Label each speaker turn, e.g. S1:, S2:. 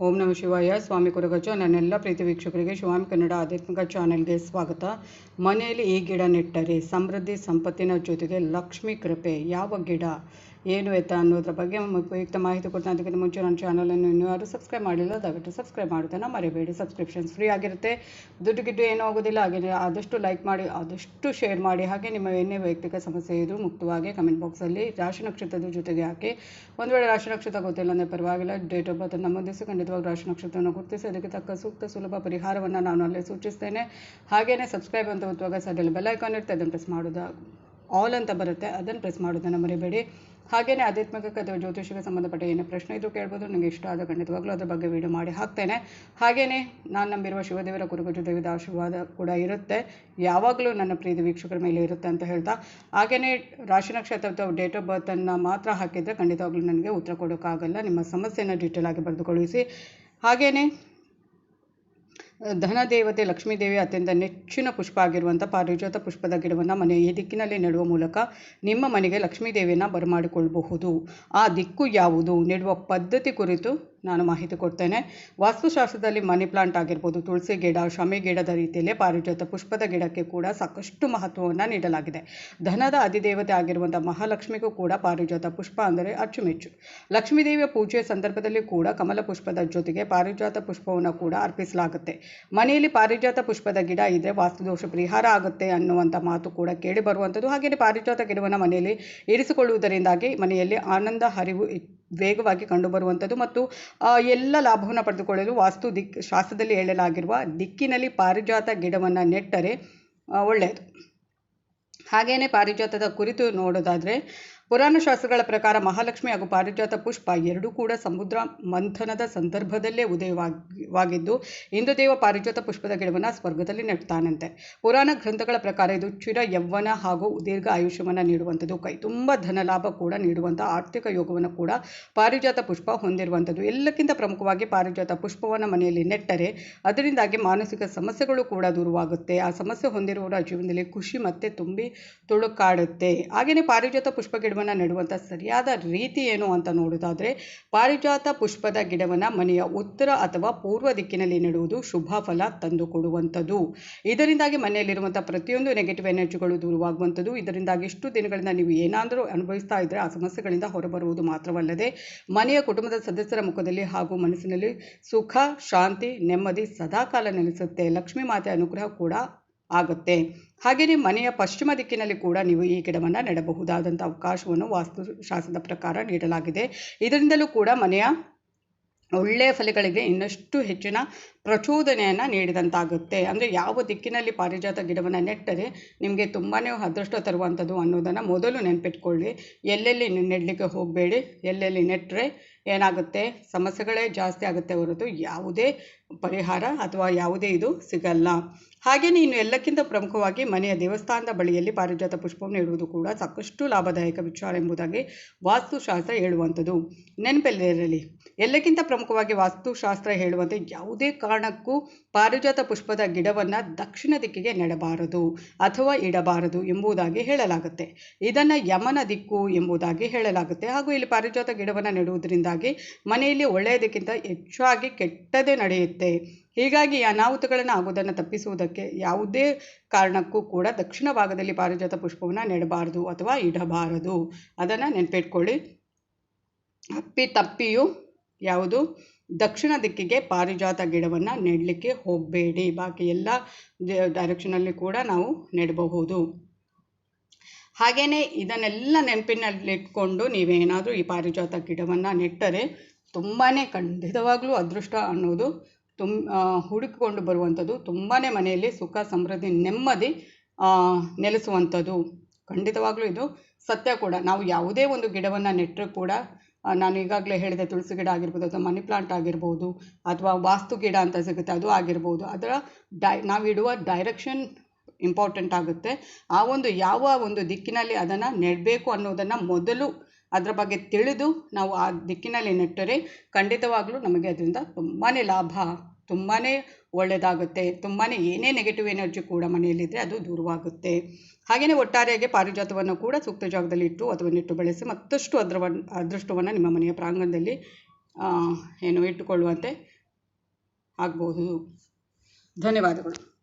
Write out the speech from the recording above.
S1: ಓಂ ನಮಃ ಶಿವಾಯ. ಸ್ವಾಮಿ ಕುರುಗಜ. ನನ್ನೆಲ್ಲ ಪ್ರೀತಿ ವೀಕ್ಷಕರಿಗೆ ಶಿವಾಮಿ ಕನ್ನಡ ಆಧ್ಯಾತ್ಮಿಕ ಚಾನೆಲ್ಗೆ ಸ್ವಾಗತ. ಮನೆಯಲ್ಲಿ ಈ ಗಿಡ ನೆಟ್ಟರೆ ಸಮೃದ್ಧಿ ಸಂಪತ್ತಿನ ಜೊತೆಗೆ ಲಕ್ಷ್ಮೀ ಕೃಪೆ. ಯಾವ ಗಿಡ ಏನು ಎತ್ತ ಅನ್ನೋದ್ರ ಬಗ್ಗೆ ಉಪಯುಕ್ತ ಮಾಹಿತಿ ಕೊಡ್ತಾ ಅದಕ್ಕಿಂತ ಮುಂಚೆ ನನ್ನ ಚಾನಲನ್ನು ಇನ್ನೂ ಯಾರು ಸಬ್ಸ್ಕ್ರೈಬ್ ಮಾಡಿಲ್ಲ ದಯವಿಟ್ಟು ಸಬ್ಸ್ಕ್ರೈಬ್ ಮಾಡೋದನ್ನು ಮರಿಬೇಡಿ. ಸಬ್ಸ್ಕ್ರಿಪ್ಷನ್ಸ್ ಫ್ರೀ ಆಗಿರುತ್ತೆ, ದುಡ್ಡು ಗಿಡ್ಡು ಏನೂ ಆಗೋದಿಲ್ಲ. ಹಾಗೆ ಆದಷ್ಟು ಲೈಕ್ ಮಾಡಿ, ಆದಷ್ಟು ಶೇರ್ ಮಾಡಿ. ಹಾಗೆ ನಿಮ್ಮ ಏನೇ ವೈಯಕ್ತಿಕ ಸಮಸ್ಯೆ ಇದ್ದರೂ ಮುಕ್ತವಾಗಿ ಕಮೆಂಟ್ ಬಾಕ್ಸಲ್ಲಿ ರಾಶಿ ನಕ್ಷತ್ರದ ಜೊತೆಗೆ ಹಾಕಿ. ಒಂದು ವೇಳೆ ರಾಶಿ ನಕ್ಷತ್ರ ಗೊತ್ತಿಲ್ಲ ಅಂದರೆ ಪರವಾಗಿಲ್ಲ, ಡೇಟ್ ಆಫ್ ಬರ್ತ್ ನಮೂದಿಸಿ ಖಂಡಿತವಾಗಿ ರಾಶಿ ನಕ್ಷತ್ರವನ್ನು ಗುರುತಿಸಿ ಅದಕ್ಕೆ ತಕ್ಕ ಸೂಕ್ತ ಸುಲಭ ಪರಿಹಾರವನ್ನು ನಾನು ಅಲ್ಲೇ ಸೂಚಿಸ್ತೇನೆ. ಹಾಗೆಯೇ ಸಬ್ಸ್ಕ್ರೈಬ್ ಅಂತ ಒತ್ತುವಾಗ ಸೈಡಲ್ಲಿ ಬೆಲ್ ಐಕಾನ್ ಇರುತ್ತೆ, ಅದನ್ನು ಪ್ರೆಸ್ ಮಾಡೋದು. ಆಲ್ ಅಂತ ಬರುತ್ತೆ, ಅದನ್ನು ಪ್ರೆಸ್ ಮಾಡೋದನ್ನು ಮರಿಬೇಡಿ. ಹಾಗೆಯೇ ಆಧ್ಯಾತ್ಮಿಕ ಅಥವಾ ಜ್ಯೋತಿಷಕ್ಕೆ ಸಂಬಂಧಪಟ್ಟ ಏನೇ ಪ್ರಶ್ನೆ ಇದ್ರೂ ಕೇಳ್ಬೋದು. ನನಗೆ ಇಷ್ಟ ಆದ ಖಂಡಿತವಾಗ್ಲೂ ಅದ್ರ ಬಗ್ಗೆ ವಿಡಿಯೋ ಮಾಡಿ ಹಾಕ್ತೇನೆ. ಹಾಗೆಯೇ ನಾನು ನಂಬಿರುವ ಶಿವದೇವರ ಕುರುಗಜ ದೇವದ ಆಶೀರ್ವಾದ ಕೂಡ ಇರುತ್ತೆ, ಯಾವಾಗಲೂ ನನ್ನ ಪ್ರೀತಿ ವೀಕ್ಷಕರ ಮೇಲೆ ಇರುತ್ತೆ ಅಂತ ಹೇಳ್ತಾ, ಹಾಗೆಯೇ ರಾಶಿ ನಕ್ಷತ್ರ ಅಥವಾ ಡೇಟ್ ಆಫ್ ಬರ್ತನ್ನು ಮಾತ್ರ ಹಾಕಿದರೆ ಖಂಡಿತವಾಗ್ಲೂ ನನಗೆ ಉತ್ತರ ಕೊಡೋಕ್ಕಾಗಲ್ಲ. ನಿಮ್ಮ ಸಮಸ್ಯೆಯನ್ನು ಡೀಟೇಲ್ ಆಗಿ ಬರೆದು ಕಳುಹಿಸಿ. ಹಾಗೆಯೇ ಧನದೇವತೆ ಲಕ್ಷ್ಮೀದೇವಿ ಅತ್ಯಂತ ನೆಚ್ಚಿನ ಪುಷ್ಪ ಆಗಿರುವಂಥ ಪಾರಿಜಾತ ಪುಷ್ಪದ ಗಿಡವನ್ನು ಮನೆಯ ಈ ದಿಕ್ಕಿನಲ್ಲಿ ನೆಡುವ ಮೂಲಕ ನಿಮ್ಮ ಮನೆಗೆ ಲಕ್ಷ್ಮೀದೇವಿಯನ್ನು ಬರಮಾಡಿಕೊಳ್ಳಬಹುದು. ಆ ದಿಕ್ಕು ಯಾವುದು, ನೆಡುವ ಪದ್ಧತಿ ಕುರಿತು ನಾನು ಮಾಹಿತಿ ಕೊಡ್ತೇನೆ. ವಾಸ್ತುಶಾಸ್ತ್ರದಲ್ಲಿ ಮನಿ ಪ್ಲಾಂಟ್ ಆಗಿರ್ಬೋದು, ತುಳಸಿ ಗಿಡ, ಶಮಿ ಗಿಡದ ರೀತಿಯಲ್ಲೇ ಪಾರಿಜಾತ ಪುಷ್ಪದ ಗಿಡಕ್ಕೆ ಕೂಡ ಸಾಕಷ್ಟು ಮಹತ್ವವನ್ನು ನೀಡಲಾಗಿದೆ. ಧನದ ಅಧಿದೇವತೆ ಆಗಿರುವಂಥ ಮಹಾಲಕ್ಷ್ಮಿಗೂ ಕೂಡ ಪಾರಿಜಾತ ಪುಷ್ಪ ಅಂದರೆ ಅಚ್ಚುಮೆಚ್ಚು. ಲಕ್ಷ್ಮೀದೇವಿಯ ಪೂಜೆಯ ಸಂದರ್ಭದಲ್ಲಿ ಕೂಡ ಕಮಲ ಪುಷ್ಪದ ಜೊತೆಗೆ ಪಾರಿಜಾತ ಪುಷ್ಪವನ್ನು ಕೂಡ ಅರ್ಪಿಸಲಾಗುತ್ತೆ. ಮನೆಯಲ್ಲಿ ಪಾರಿಜಾತ ಪುಷ್ಪದ ಗಿಡ ಇದ್ದರೆ ವಾಸ್ತುದೋಷ ಪರಿಹಾರ ಆಗುತ್ತೆ ಅನ್ನುವಂಥ ಮಾತು ಕೂಡ ಕೇಳಿ ಬರುವಂಥದ್ದು. ಹಾಗೆಯೇ ಪಾರಿಜಾತ ಗಿಡವನ್ನು ಮನೆಯಲ್ಲಿ ಇರಿಸಿಕೊಳ್ಳುವುದರಿಂದಾಗಿ ಮನೆಯಲ್ಲಿ ಆನಂದ ಹರಿವು ವೇಗವಾಗಿ ಕಂಡುಬರುವಂಥದ್ದು ಮತ್ತು ಎಲ್ಲ ಲಾಭವನ್ನು ಪಡೆದುಕೊಳ್ಳಲು ಶಾಸ್ತ್ರದಲ್ಲಿ ಹೇಳಲಾಗಿರುವ ದಿಕ್ಕಿನಲ್ಲಿ ಪಾರಿಜಾತ ಗಿಡವನ್ನು ನೆಟ್ಟರೆ ಒಳ್ಳೆಯದು. ಹಾಗೆಯೇ ಪಾರಿಜಾತದ ಕುರಿತು ನೋಡೋದಾದರೆ ಪುರಾಣ ಶಾಸ್ತ್ರಗಳ ಪ್ರಕಾರ ಮಹಾಲಕ್ಷ್ಮಿ ಹಾಗೂ ಪಾರಿಜಾತ ಪುಷ್ಪ ಎರಡೂ ಕೂಡ ಸಮುದ್ರ ಮಂಥನದ ಸಂದರ್ಭದಲ್ಲೇ ಉದಯವಾಗಿದ್ದು ಇಂದ್ರದೇವ ಪಾರಿಜಾತ ಪುಷ್ಪದ ಗಿಡವನ್ನು ಸ್ವರ್ಗದಲ್ಲಿ ನೆಡ್ತಾನಂತೆ. ಪುರಾಣ ಗ್ರಂಥಗಳ ಪ್ರಕಾರ ಇದು ಚಿರ ಯೌವನ ಹಾಗೂ ದೀರ್ಘ ಆಯುಷ್ಯವನ್ನು ನೀಡುವಂಥದ್ದು, ಕೈ ತುಂಬ ಧನಲಾಭ ಕೂಡ ನೀಡುವಂಥ ಆರ್ಥಿಕ ಯೋಗವನ್ನು ಕೂಡ ಪಾರಿಜಾತ ಪುಷ್ಪ ಹೊಂದಿರುವಂಥದ್ದು. ಎಲ್ಲಕ್ಕಿಂತ ಪ್ರಮುಖವಾಗಿ ಪಾರಿಜಾತ ಪುಷ್ಪವನ್ನು ಮನೆಯಲ್ಲಿ ನೆಟ್ಟರೆ ಅದರಿಂದಾಗಿ ಮಾನಸಿಕ ಸಮಸ್ಯೆಗಳು ಕೂಡ ದೂರವಾಗುತ್ತೆ. ಆ ಸಮಸ್ಯೆ ಹೊಂದಿರುವವರ ಜೀವನದಲ್ಲಿ ಖುಷಿ ಮತ್ತೆ ತುಂಬಿ ತುಳುಕಾಡುತ್ತೆ. ಹಾಗೆಯೇ ಪಾರಿಜಾತ ಪುಷ್ಪ ಗಿಡವನ್ನು ನೆಡುವಂಥ ಸರಿಯಾದ ರೀತಿ ಏನು ಅಂತ ನೋಡೋದಾದರೆ ಪಾರಿಜಾತ ಪುಷ್ಪದ ಗಿಡವನ್ನು ಮನೆಯ ಉತ್ತರ ಅಥವಾ ಪೂರ್ವ ದಿಕ್ಕಿನಲ್ಲಿ ನೆಡುವುದು ಶುಭ ಫಲ ತಂದುಕೊಡುವಂಥದ್ದು. ಇದರಿಂದಾಗಿ ಮನೆಯಲ್ಲಿರುವಂಥ ಪ್ರತಿಯೊಂದು ನೆಗೆಟಿವ್ ಎನರ್ಜಿಗಳು ದೂರವಾಗುವಂಥದ್ದು. ಇದರಿಂದಾಗಿ ಇಷ್ಟು ದಿನಗಳಿಂದ ನೀವು ಏನಾದರೂ ಅನುಭವಿಸ್ತಾ ಇದ್ದರೆ ಆ ಸಮಸ್ಯೆಗಳಿಂದ ಹೊರಬರುವುದು ಮಾತ್ರವಲ್ಲದೆ ಮನೆಯ ಕುಟುಂಬದ ಸದಸ್ಯರ ಮುಖದಲ್ಲಿ ಹಾಗೂ ಮನಸ್ಸಿನಲ್ಲಿ ಸುಖ, ಶಾಂತಿ, ನೆಮ್ಮದಿ ಸದಾಕಾಲ ನೆಲೆಸುತ್ತೆ. ಲಕ್ಷ್ಮೀ ಮಾತೆ ಅನುಗ್ರಹ ಕೂಡ ಆಗುತ್ತೆ. ಹಾಗೆಯೇ ಮನೆಯ ಪಶ್ಚಿಮ ದಿಕ್ಕಿನಲ್ಲಿ ಕೂಡ ನೀವು ಈ ಗಿಡವನ್ನು ನೆಡಬಹುದಾದಂಥ ಅವಕಾಶವನ್ನು ವಾಸ್ತುಶಾಸ್ತ್ರದ ಪ್ರಕಾರ ನೀಡಲಾಗಿದೆ. ಇದರಿಂದಲೂ ಕೂಡ ಮನೆಯ ಒಳ್ಳೆಯ ಫಲಗಳಿಗೆ ಇನ್ನಷ್ಟು ಹೆಚ್ಚಿನ ಪ್ರಚೋದನೆಯನ್ನು ನೀಡಿದಂತಾಗುತ್ತೆ. ಅಂದರೆ ಯಾವ ದಿಕ್ಕಿನಲ್ಲಿ ಪಾರಿಜಾತ ಗಿಡವನ್ನು ನೆಟ್ಟರೆ ನಿಮಗೆ ತುಂಬಾ ಅದೃಷ್ಟ ತರುವಂಥದ್ದು ಅನ್ನೋದನ್ನು ಮೊದಲು ನೆನಪಿಟ್ಕೊಳ್ಳಿ. ಎಲ್ಲೆಲ್ಲಿ ನೆಡಲಿಕ್ಕೆ ಹೋಗಬೇಡಿ. ಎಲ್ಲೆಲ್ಲಿ ನೆಟ್ಟರೆ ಏನಾಗುತ್ತೆ, ಸಮಸ್ಯೆಗಳೇ ಜಾಸ್ತಿ ಆಗುತ್ತೆ ಹೊರತು ಯಾವುದೇ ಪರಿಹಾರ ಅಥವಾ ಯಾವುದೇ ಇದು ಸಿಗಲ್ಲ. ಹಾಗೆಯೇ ಇನ್ನು ಎಲ್ಲಕ್ಕಿಂತ ಪ್ರಮುಖವಾಗಿ ಮನೆಯ ದೇವಸ್ಥಾನದ ಬಳಿಯಲ್ಲಿ ಪಾರಿಜಾತ ಪುಷ್ಪವನ್ನು ಇಡುವುದು ಕೂಡ ಸಾಕಷ್ಟು ಲಾಭದಾಯಕ ವಿಚಾರ ಎಂಬುದಾಗಿ ವಾಸ್ತುಶಾಸ್ತ್ರ ಹೇಳುವಂಥದ್ದು. ನೆನಪಲ್ಲಿರಲಿ, ಎಲ್ಲಕ್ಕಿಂತ ಪ್ರಮುಖವಾಗಿ ವಾಸ್ತುಶಾಸ್ತ್ರ ಹೇಳುವಂತೆ ಯಾವುದೇ ಕಾರಣಕ್ಕೂ ಪಾರಿಜಾತ ಪುಷ್ಪದ ಗಿಡವನ್ನು ದಕ್ಷಿಣ ದಿಕ್ಕಿಗೆ ನೆಡಬಾರದು ಅಥವಾ ಇಡಬಾರದು ಎಂಬುದಾಗಿ ಹೇಳಲಾಗುತ್ತೆ. ಇದನ್ನು ಯಮನ ದಿಕ್ಕು ಎಂಬುದಾಗಿ ಹೇಳಲಾಗುತ್ತೆ. ಹಾಗೂ ಇಲ್ಲಿ ಪಾರಿಜಾತ ಗಿಡವನ್ನು ನೆಡುವುದರಿಂದಾಗಿ ಮನೆಯಲ್ಲಿ ಒಳ್ಳೆಯದಕ್ಕಿಂತ ಹೆಚ್ಚಾಗಿ ಕೆಟ್ಟದೇ ನಡೆಯುತ್ತೆ. ಹೀಗಾಗಿ ಅನಾಹುತಗಳನ್ನು ಆಗುವುದನ್ನು ತಪ್ಪಿಸುವುದಕ್ಕೆ ಯಾವುದೇ ಕಾರಣಕ್ಕೂ ಕೂಡ ದಕ್ಷಿಣ ಭಾಗದಲ್ಲಿ ಪಾರಿಜಾತ ಪುಷ್ಪವನ್ನು ನೆಡಬಾರದು ಅಥವಾ ಇಡಬಾರದು. ಅದನ್ನು ನೆನಪಿಟ್ಕೊಳ್ಳಿ. ತಪ್ಪಿಯೂ ಯಾವುದು ದಕ್ಷಿಣ ದಿಕ್ಕಿಗೆ ಪಾರಿಜಾತ ಗಿಡವನ್ನು ನೆಡಲಿಕ್ಕೆ ಹೋಗಬೇಡಿ. ಬಾಕಿ ಎಲ್ಲ ಡೈರೆಕ್ಷನಲ್ಲಿ ಕೂಡ ನಾವು ನೆಡಬಹುದು. ಹಾಗೆಯೇ ಇದನ್ನೆಲ್ಲ ನೆನಪಿನಲ್ಲಿಟ್ಕೊಂಡು ನೀವೇನಾದರೂ ಈ ಪಾರಿಜಾತ ಗಿಡವನ್ನು ನೆಟ್ಟರೆ ತುಂಬಾ ಖಂಡಿತವಾಗ್ಲೂ ಅದೃಷ್ಟ ಅನ್ನೋದು ಹುಡುಕಿಕೊಂಡು ಬರುವಂಥದ್ದು, ತುಂಬಾ ಮನೆಯಲ್ಲಿ ಸುಖ, ಸಮೃದ್ಧಿ, ನೆಮ್ಮದಿ ನೆಲೆಸುವಂಥದ್ದು. ಖಂಡಿತವಾಗ್ಲೂ ಇದು ಸತ್ಯ ಕೂಡ. ನಾವು ಯಾವುದೇ ಒಂದು ಗಿಡವನ್ನು ನೆಟ್ಟರೂ ಕೂಡ, ನಾನು ಈಗಾಗಲೇ ಹೇಳಿದೆ, ತುಳಸಿ ಗಿಡ ಆಗಿರ್ಬೋದು ಅಥವಾ ಮನಿ ಪ್ಲಾಂಟ್ ಆಗಿರ್ಬೋದು ಅಥವಾ ವಾಸ್ತು ಗಿಡ ಅಂತ ಸಿಗುತ್ತೆ ಅದು ಆಗಿರ್ಬೋದು, ಅದರ ನಾವಿಡುವ ಡೈರೆಕ್ಷನ್ ಇಂಪಾರ್ಟೆಂಟ್ ಆಗುತ್ತೆ. ಆ ಒಂದು ಯಾವ ಒಂದು ದಿಕ್ಕಿನಲ್ಲಿ ಅದನ್ನು ನೆಡಬೇಕು ಅನ್ನೋದನ್ನು ಮೊದಲು ಅದರ ಬಗ್ಗೆ ತಿಳಿದು ನಾವು ಆ ದಿಕ್ಕಿನಲ್ಲಿ ನೆಟ್ಟರೆ ಖಂಡಿತವಾಗ್ಲೂ ನಮಗೆ ಅದರಿಂದ ತುಂಬಾ ಲಾಭ, ತುಂಬಾ ಒಳ್ಳೆಯದಾಗುತ್ತೆ. ತುಂಬಾ ಏನೇ ನೆಗೆಟಿವ್ ಎನರ್ಜಿ ಕೂಡ ಮನೆಯಲ್ಲಿದ್ದರೆ ಅದು ದೂರವಾಗುತ್ತೆ. ಹಾಗೆಯೇ ಒಟ್ಟಾರೆಯಾಗಿ ಪಾರಿಜಾತವನ್ನು ಕೂಡ ಸೂಕ್ತ ಜಾಗದಲ್ಲಿ ಇಟ್ಟು ಅಥವಾ ನೆಟ್ಟು ಬೆಳೆಸಿ ಮತ್ತಷ್ಟು ಅದೃಷ್ಟವನ್ನು ನಿಮ್ಮ ಮನೆಯ ಪ್ರಾಂಗಣದಲ್ಲಿ ಇಟ್ಟುಕೊಳ್ಳುವಂತೆ ಆಗ್ಬೋದು. ಧನ್ಯವಾದಗಳು.